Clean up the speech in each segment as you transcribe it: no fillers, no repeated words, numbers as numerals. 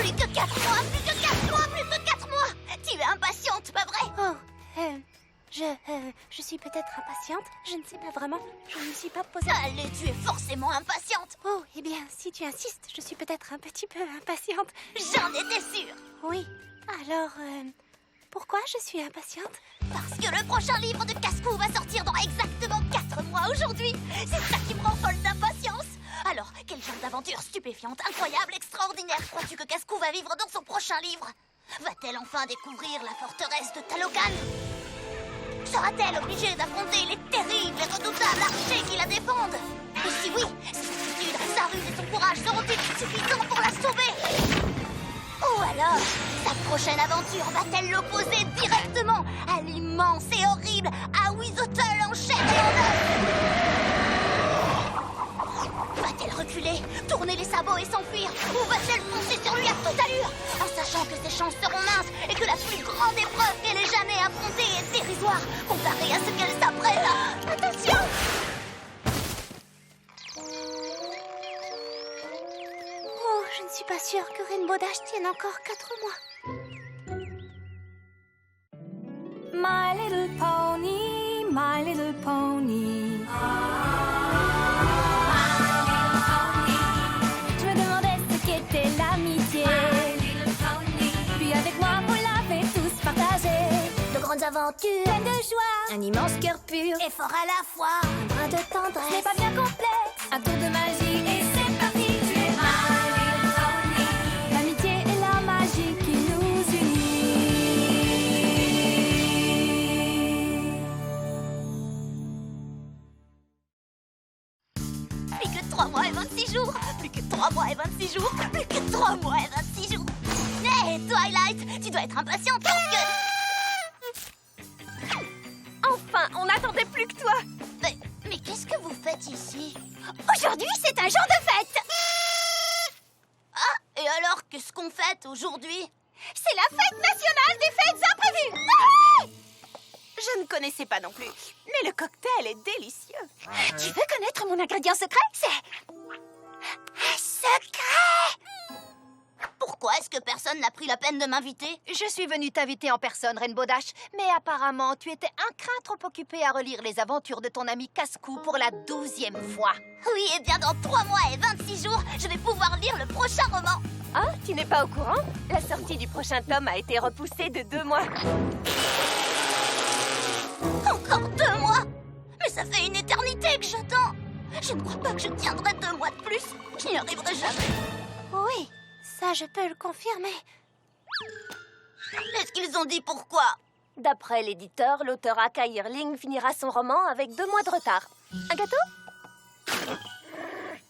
Plus que 4 mois, plus que 4 mois, plus que 4 mois. Tu es impatiente, pas vrai? Oh, je suis peut-être impatiente. Je ne sais pas vraiment. Je ne me suis pas posée... Allez, tu es forcément impatiente. Oh, eh bien, si tu insistes, je suis peut-être un petit peu impatiente. J'en étais sûre. Oui. Alors, pourquoi je suis impatiente? Parce que le prochain livre de Casse-Cou va sortir dans exactement 4 mois aujourd'hui. C'est ça qui me rend folle d'impatience. Alors, quel genre d'aventure stupéfiante, incroyable, extraordinaire crois-tu que Casse-Cou va vivre dans son prochain livre? Va-t-elle enfin découvrir la forteresse de Talocan? Sera-t-elle obligée d'affronter les terribles et redoutables archers qui la défendent? Et si oui, ses aptitudes, sa ruse et son courage seront-ils suffisants pour la sauver? Ou alors, sa prochaine aventure va-t-elle l'opposer directement à l'immense et horrible Ahwiezotl en chair et en œuf? Va-t-elle reculer, tourner les sabots et s'enfuir? Ou va-t-elle foncer sur lui à toute allure, en sachant que ses chances seront minces et que la plus grande épreuve qu'elle ait jamais affrontée est dérisoire comparée à ce qu'elle s'apprête à... Attention! Oh, je ne suis pas sûre que Rainbow Dash tienne encore 4 mois. My little pony, my little pony. Je me demandais ce qu'était l'amitié. Puis avec moi, vous l'avez tous partagé. De grandes aventures, Pleine de joie, un immense cœur pur et fort à la fois. un brin de Ce n'est tendresse. pas bien complexe, un tour de magie et c'est parti. Tu es my little pony. L'amitié et la magie qui nous unit. Plus que 3 mois et 26 jours. Plus que 3 mois et 26 jours. Plus que 3 mois et 26 jours. Hé, Twilight, tu dois être impatiente parce que... Enfin, on n'attendait plus que toi. Mais qu'est-ce que vous faites ici? Aujourd'hui, c'est un jour de fête. Ah, et alors, qu'est-ce qu'on fête aujourd'hui? C'est la fête nationale des fêtes imprévues. Je ne connaissais pas non plus, mais le cocktail est délicieux. Tu veux connaître mon ingrédient secret? C'est... secret! Pourquoi est-ce que personne n'a pris la peine de m'inviter? Je suis venue t'inviter en personne, Rainbow Dash, mais apparemment, tu étais un crin trop occupé à relire les aventures de ton ami Casse-Cou pour la 12e fois. Oui, et bien dans 3 mois et 26 jours, je vais pouvoir lire le prochain roman. Ah, tu n'es pas au courant? La sortie du prochain tome a été repoussée de 2 mois. Encore 2 mois? Mais ça fait une éternité que j'attends. Je ne crois pas que je tiendrai 2 mois de plus. Je n'y arriverai jamais. Oui, ça je peux le confirmer. Est-ce qu'ils ont dit pourquoi? D'après l'éditeur, l'auteur Aka Yearling finira son roman avec 2 mois de retard. Un gâteau?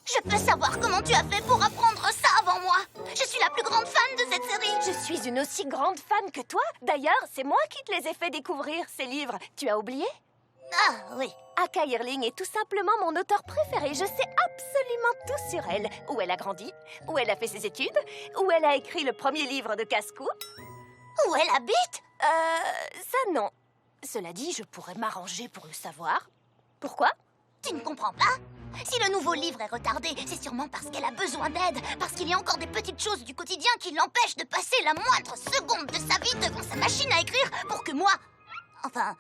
Je peux savoir comment tu as fait pour apprendre ça avant moi. Je suis la plus grande fan de cette série. Je suis une aussi grande fan que toi. D'ailleurs, c'est moi qui te les ai fait découvrir, ces livres. Tu as oublié? Ah oui. Aka Yearling est tout simplement mon auteur préféré. Je sais absolument tout sur elle. Où elle a grandi, où elle a fait ses études, où elle a écrit le premier livre de Casse-Cou. Où elle habite? Ça non. Cela dit, je pourrais m'arranger pour le savoir. Pourquoi? Tu ne comprends pas? Si le nouveau livre est retardé, c'est sûrement parce qu'elle a besoin d'aide, parce qu'il y a encore des petites choses du quotidien qui l'empêchent de passer la moindre seconde de sa vie devant sa machine à écrire pour que moi, enfin,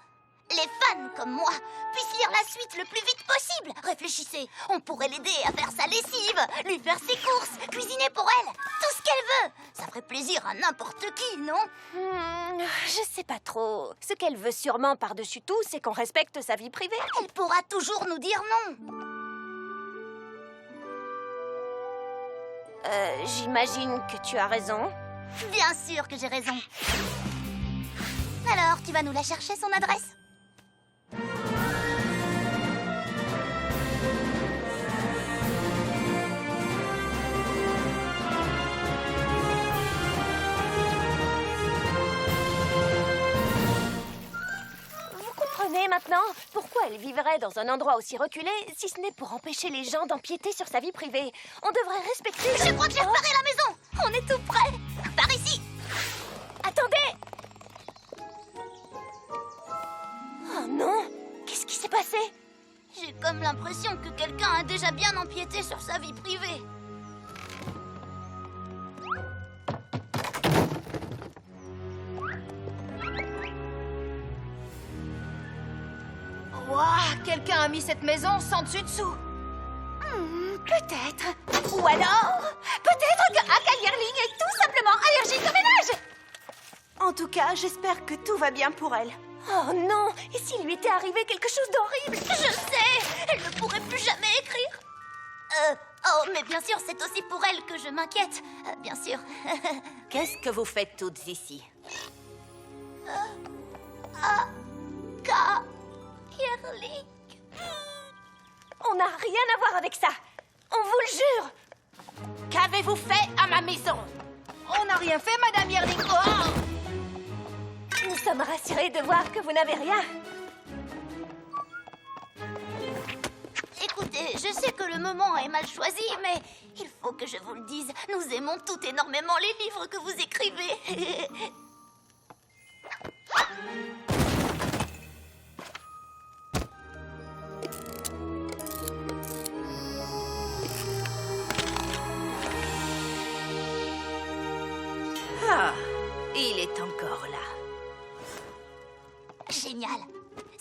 les fans comme moi, puissent lire la suite le plus vite possible. Réfléchissez, on pourrait l'aider à faire sa lessive, lui faire ses courses, cuisiner pour elle, tout ce qu'elle veut. Ça ferait plaisir à n'importe qui, non? Je sais pas trop. Ce qu'elle veut sûrement par-dessus tout, c'est qu'on respecte sa vie privée. Elle pourra toujours nous dire non. J'imagine que tu as raison. Bien sûr que j'ai raison. Alors, tu vas nous la chercher, son adresse? Vous comprenez maintenant pourquoi elle vivrait dans un endroit aussi reculé, si ce n'est pour empêcher les gens d'empiéter sur sa vie privée. On devrait respecter... Je crois que j'ai repéré la maison. On est tout près. Par ici. Attendez! Oh non! Qu'est-ce qui s'est passé? J'ai comme l'impression que quelqu'un a déjà bien empiété sur sa vie privée. quelqu'un a mis cette maison sans dessus-dessous. Peut-être. Ou alors, peut-être que Aka Yearling est tout simplement allergique au ménage. En tout cas, j'espère que tout va bien pour elle. Oh non! Et s'il lui était arrivé quelque chose d'horrible? Je sais! Elle ne pourrait plus jamais écrire. Oh, mais bien sûr, c'est aussi pour elle que je m'inquiète. Bien sûr. Qu'est-ce que vous faites toutes ici? Aka Yearling. On n'a rien à voir avec ça. On vous le jure. Qu'avez-vous fait à ma maison? On n'a rien fait, Madame Yearling. Oh! Nous sommes rassurés de voir que vous n'avez rien. Écoutez, je sais que le moment est mal choisi, mais il faut que je vous le dise. Nous aimons toutes énormément les livres que vous écrivez. Ah, il est encore là. Génial.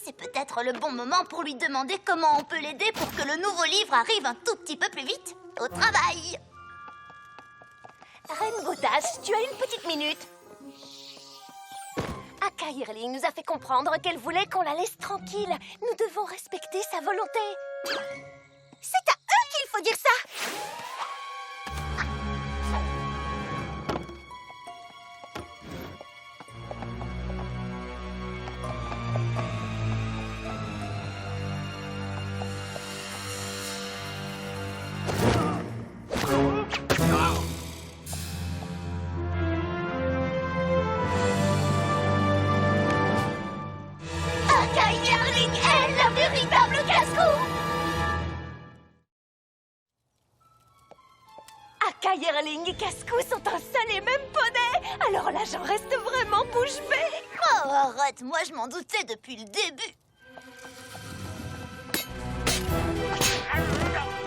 C'est peut-être le bon moment pour lui demander comment on peut l'aider pour que le nouveau livre arrive un tout petit peu plus vite. Au travail. Rainbow Dash, tu as une petite minute. Aka Yearling nous a fait comprendre qu'elle voulait qu'on la laisse tranquille. Nous devons respecter sa volonté. C'est à eux qu'il faut dire ça. Aka Yearling est la véritable casse-cou. Aka Yearling et Cascou sont un seul et même poney. Alors là, j'en reste vraiment bouche bée. Oh, arrête, moi je m'en doutais depuis le début.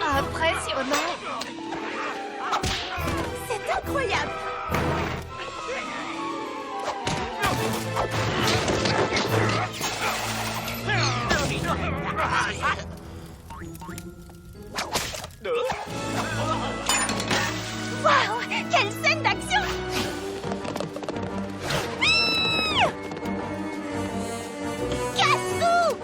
Impressionnant. C'est incroyable. Waouh, quelle scène d'action! Casse-cou.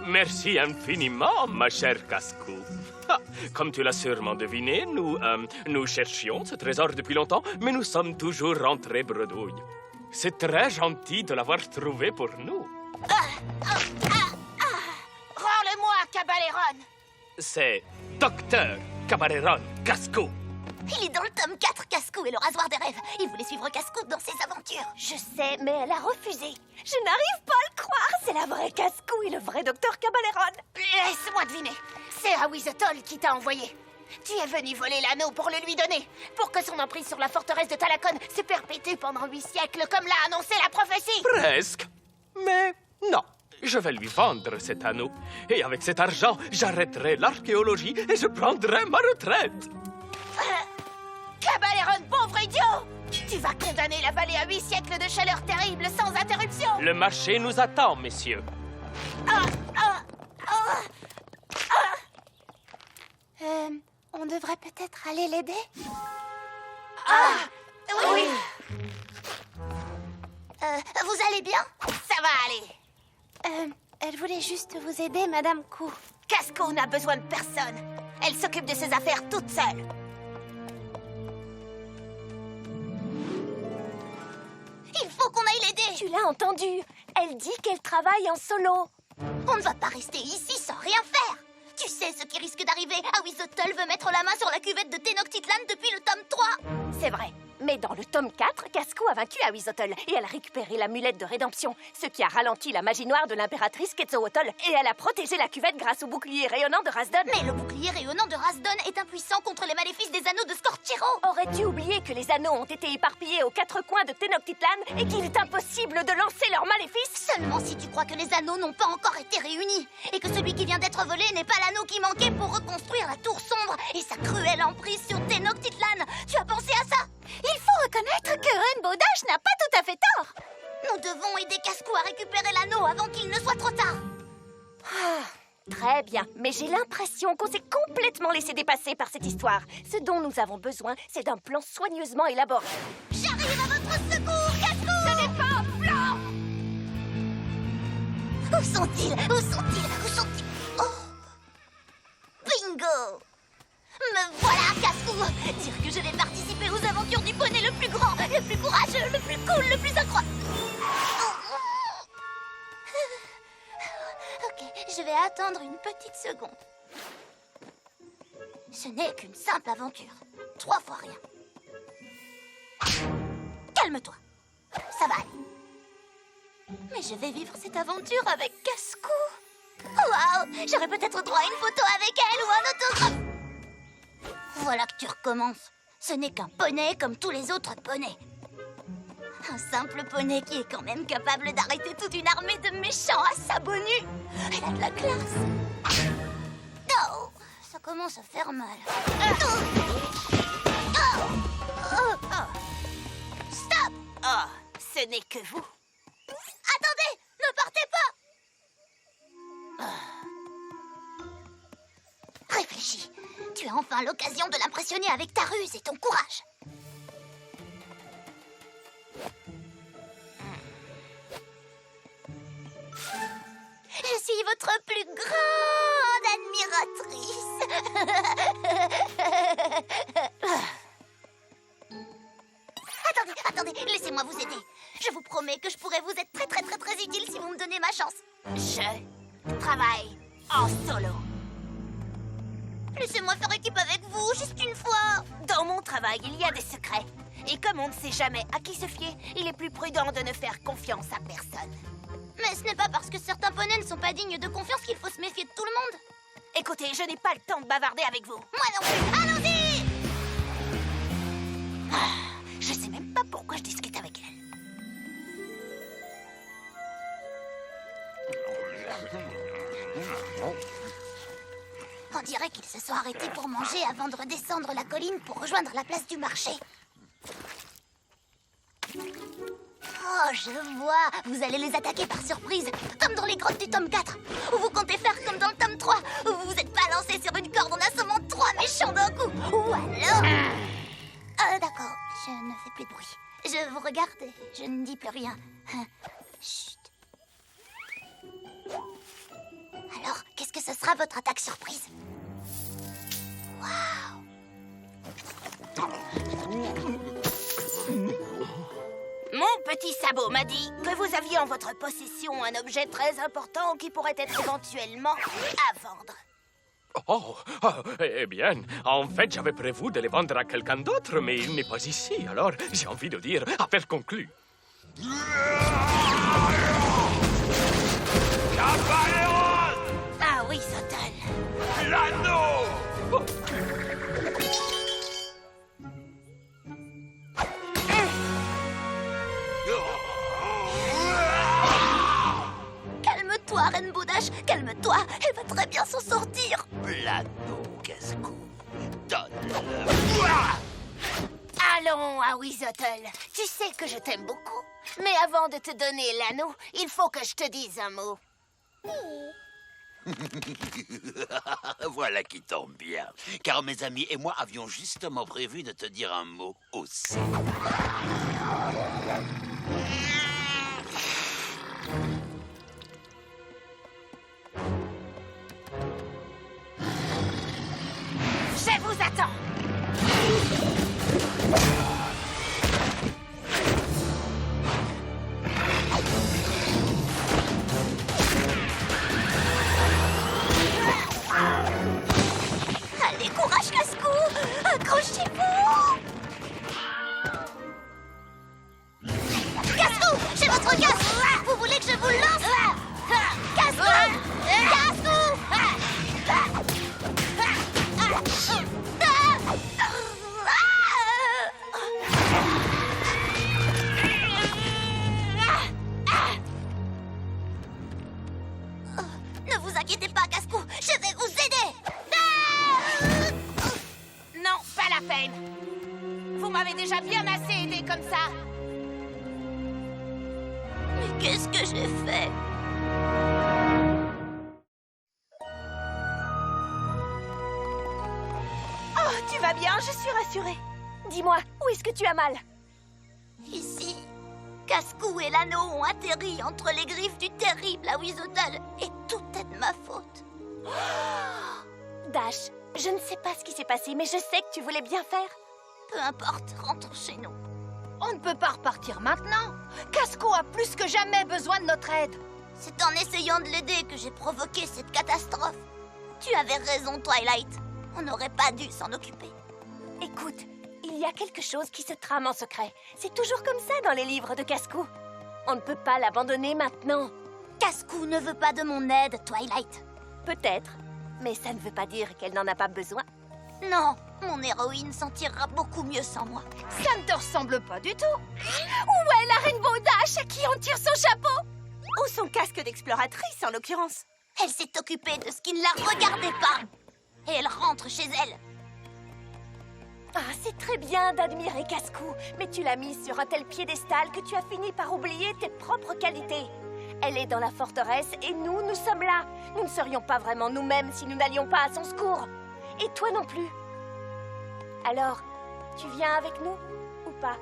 Merci infiniment, ma chère Cascou. Ah, comme tu l'as sûrement deviné, nous cherchions ce trésor depuis longtemps, mais nous sommes toujours rentrés bredouille. C'est très gentil de l'avoir trouvé pour nous. Rends-le-moi, Cabaléron! C'est Docteur Cabaléron Cascou. Il est dans le tome 4, Casse-cou et le rasoir des rêves. Il voulait suivre Casse-cou dans ses aventures. Je sais, mais elle a refusé. Je n'arrive pas à le croire. C'est la vraie Cascou et le vrai docteur Cabaléron. Laisse-moi deviner. C'est Awizotol qui t'a envoyé. Tu es venu voler l'anneau pour le lui donner, pour que son emprise sur la forteresse de Talakon se perpétue pendant 8 siècles, comme l'a annoncé la prophétie. Presque. Mais non. Je vais lui vendre cet anneau. Et avec cet argent, j'arrêterai l'archéologie et je prendrai ma retraite. Cabaléron, pauvre idiot! Tu vas condamner la vallée à 8 siècles de chaleur terrible sans interruption. Le marché nous attend, messieurs. On devrait peut-être aller l'aider? Oui, Vous allez bien? ça va aller. Elle voulait juste vous aider, Madame Kou. Casco n'a besoin de personne. Elle s'occupe de ses affaires toute seule. Il faut qu'on aille l'aider. Tu l'as entendu. Elle dit qu'elle travaille en solo. On ne va pas rester ici sans rien faire. Tu sais ce qui risque d'arriver. Awizotol veut mettre la main sur la cuvette de Tenochtitlan depuis le tome 3. C'est vrai. Mais dans le tome 4, Cascou a vaincu Ahuizotl et elle a récupéré l'amulette de rédemption, ce qui a ralenti la magie noire de l'impératrice Quetzalcoatl et elle a protégé la cuvette grâce au bouclier rayonnant de Rasdon. Mais le bouclier rayonnant de Rasdon est impuissant contre les maléfices des anneaux de Scorchiro. Aurais-tu oublié que les anneaux ont été éparpillés aux 4 coins de Tenochtitlan et qu'il est impossible de lancer leurs maléfices? Seulement si tu crois que les anneaux n'ont pas encore été réunis et que celui qui vient d'être volé n'est pas l'anneau qui manquait pour reconstruire la tour sombre et sa cruelle emprise sur Tenochtitlan. Tu as pensé à ça? Il faut reconnaître que Rainbow Dash n'a pas tout à fait tort. Nous devons aider Cascou à récupérer l'anneau avant qu'il ne soit trop tard. Très bien, mais j'ai l'impression qu'on s'est complètement laissé dépasser par cette histoire. Ce dont nous avons besoin, c'est d'un plan soigneusement élaboré. J'arrive à votre secours, Cascou! Ce n'est pas un plan. Où sont-ils? Où sont-ils? Où sont-ils? Oh! Bingo! Me voilà, Cascou! Dire que je vais participer aux aventures du poney le plus grand, le plus courageux, le plus cool, le plus incroyable. Ok, je vais attendre une petite seconde. Ce n'est qu'une simple aventure. 3 fois rien. Calme-toi. Ça va aller. Mais je vais vivre cette aventure avec Cascou. Waouh! J'aurais peut-être droit à une photo avec elle ou un autographe. Voilà que tu recommences. Ce n'est qu'un poney comme tous les autres poneys. Un simple poney qui est quand même capable d'arrêter toute une armée de méchants à sabots nus. Elle a de la classe. Oh, ça commence à faire mal. Stop! Oh, ce n'est que vous. Attendez! Ne partez pas! Réfléchis. Tu as enfin l'occasion de l'impressionner avec ta ruse et ton courage. Je suis votre plus grande admiratrice. Attendez, laissez-moi vous aider. Je vous promets que je pourrai vous être très utile si vous me donnez ma chance. Je travaille en solo. Laissez-moi faire équipe avec vous, juste une fois. Dans mon travail, il y a des secrets. Et comme on ne sait jamais à qui se fier, il est plus prudent de ne faire confiance à personne. Mais ce n'est pas parce que certains poneys ne sont pas dignes de confiance qu'il faut se méfier de tout le monde. Écoutez, je n'ai pas le temps de bavarder avec vous. Moi non plus, allons-y! Je sais même pas pourquoi je discute avec elle. On dirait qu'ils se sont arrêtés pour manger avant de redescendre la colline pour rejoindre la place du marché. Oh, je vois. Vous allez les attaquer par surprise, comme dans les grottes du tome 4. Ou vous comptez faire comme dans le tome 3, où vous vous êtes balancé sur une corde en assommant 3 méchants d'un coup. Ou alors... d'accord, je ne fais plus de bruit. Je vous regarde et je ne dis plus rien. Chut. Alors, qu'est-ce que ce sera votre attaque surprise? Waouh! Mon petit sabot m'a dit que vous aviez en votre possession un objet très important qui pourrait être éventuellement à vendre. Oh, eh bien, en fait, j'avais prévu de les vendre à quelqu'un d'autre, mais il n'est pas ici, alors j'ai envie de dire appel conclu. Ah oui, Zotl. L'anneau! Calme-toi, Rainbow Dash, calme-toi. Elle va très bien s'en sortir. L'anneau, Cascou. Donne-le. Allons, Ahuizotl. Tu sais que je t'aime beaucoup. Mais avant de te donner l'anneau, il faut que je te dise un mot. Voilà qui tombe bien. Car mes amis et moi avions justement prévu de te dire un mot aussi. Je vous attends. Allez, courage, Cascou. Accrochez-vous. vous inquiétez pas, Cascou, je vais vous aider. Non, pas la peine. Vous m'avez déjà bien assez aidé comme ça. Mais qu'est-ce que j'ai fait? Oh, tu vas bien, je suis rassurée. Dis-moi, où est-ce que tu as mal? Ici, Cascou et l'anneau ont atterri entre les griffes du terrible Awizotal et tout est de ma faute. Dash, je ne sais pas ce qui s'est passé, mais je sais que tu voulais bien faire. Peu importe, rentrons chez nous. On ne peut pas repartir maintenant. Casco a plus que jamais besoin de notre aide. C'est en essayant de l'aider que j'ai provoqué cette catastrophe. Tu avais raison, Twilight. On n'aurait pas dû s'en occuper. Écoute, il y a quelque chose qui se trame en secret. C'est toujours comme ça dans les livres de Cascou. On ne peut pas l'abandonner maintenant. Cascou ne veut pas de mon aide, Twilight. Peut-être, mais ça ne veut pas dire qu'elle n'en a pas besoin. Non, mon héroïne s'en tirera beaucoup mieux sans moi. Ça ne te ressemble pas du tout. Où est la Rainbow Dash à qui on tire son chapeau? Ou son casque d'exploratrice, en l'occurrence. Elle s'est occupée de ce qui ne la regardait pas. Et elle rentre chez elle. Ah, c'est très bien d'admirer Cascou, mais tu l'as mise sur un tel piédestal que tu as fini par oublier tes propres qualités. Elle est dans la forteresse et nous sommes là. Nous ne serions pas vraiment nous-mêmes si nous n'allions pas à son secours. Et toi non plus. Alors, tu viens avec nous ou pas?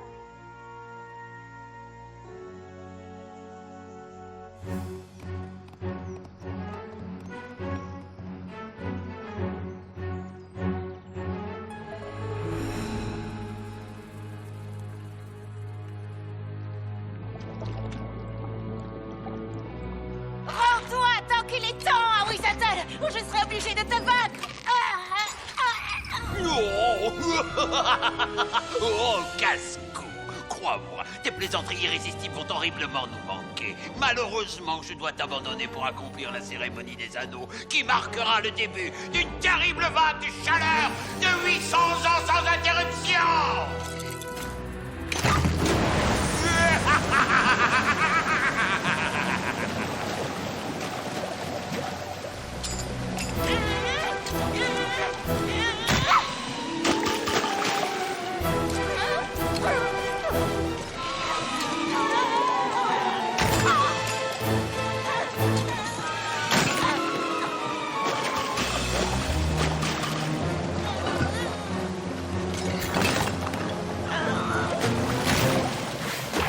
Rends-toi tant qu'il est temps, Awizatal, ou je serai obligée de te vaincre. Oh, Cascou, crois-moi, tes plaisanteries irrésistibles vont horriblement nous manquer. Malheureusement, je dois t'abandonner pour accomplir la cérémonie des anneaux qui marquera le début d'une terrible vague de chaleur de 800 ans sans interruption.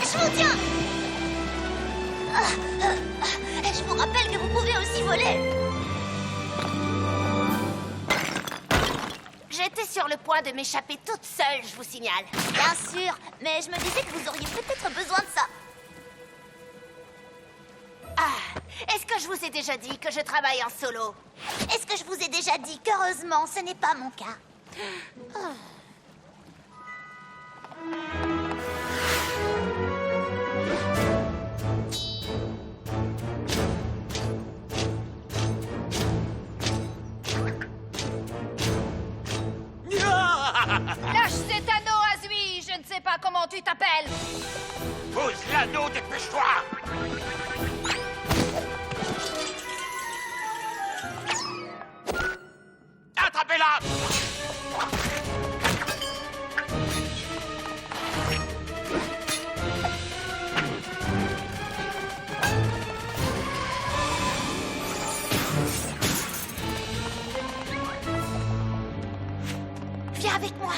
Je vous tiens. Je vous rappelle que vous pouvez aussi voler. J'étais sur le point de m'échapper toute seule, je vous signale. Bien sûr, mais je me disais que vous auriez peut-être besoin de ça. Ah, est-ce que je vous ai déjà dit que je travaille en solo? Est-ce que je vous ai déjà dit qu'heureusement, ce n'est pas mon cas? Lâche cet anneau, Azui. Je ne sais pas comment tu t'appelles. Pose l'anneau, dépêche-toi. Attrapez-la. Viens avec moi.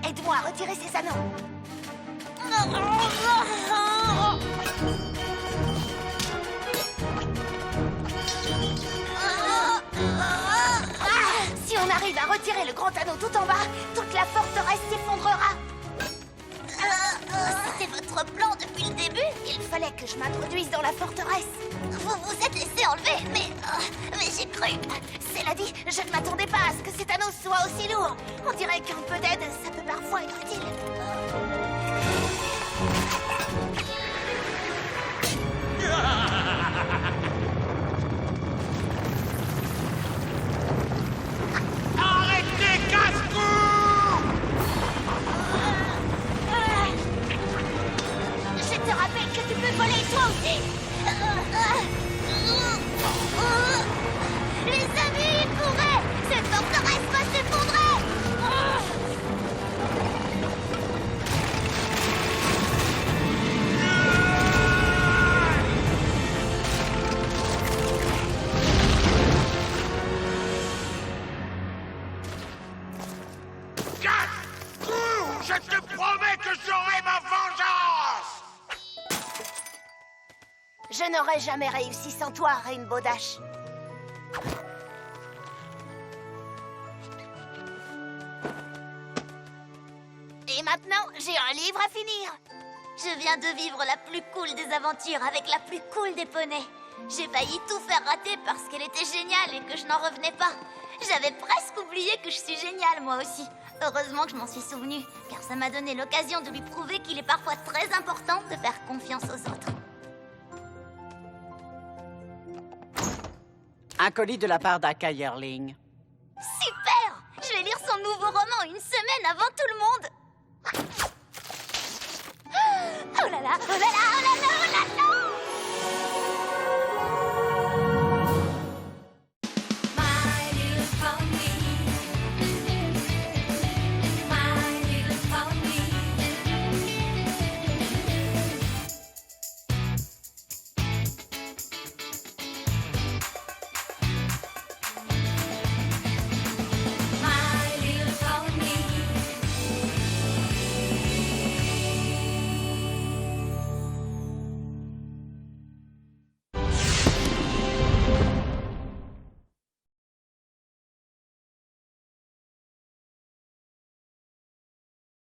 Aide-moi à retirer ces anneaux. Si on arrive à retirer le grand anneau tout en bas, toute la forteresse s'effondrera. C'était votre plan depuis le début? Il fallait que je m'introduise dans la forteresse. Vous vous êtes laissé enlever, mais j'ai cru. Cela dit, je ne m'attendais pas à ce que cet anneau soit aussi lourd. On dirait qu'un peu d'aide, ça peut parfois être utile. Arrêtez, Cascou. Je te rappelle que tu peux voler toi aussi. Les amis, courez! Cette forteresse va s'effondrer! Cascou, je te promets que j'aurai ma vengeance! Je n'aurais jamais réussi sans toi, Rainbow Dash. Et maintenant, j'ai un livre à finir. Je viens de vivre la plus cool des aventures avec la plus cool des poneys. J'ai failli tout faire rater parce qu'elle était géniale et que je n'en revenais pas. J'avais presque oublié que je suis géniale, moi aussi. Heureusement que je m'en suis souvenue, car ça m'a donné l'occasion de lui prouver qu'il est parfois très important de faire confiance aux autres. Un colis de la part d'Aka Yearling. Super! Je vais lire son nouveau roman une semaine avant tout le monde. Oh là là, oh là là, oh là là, oh là là!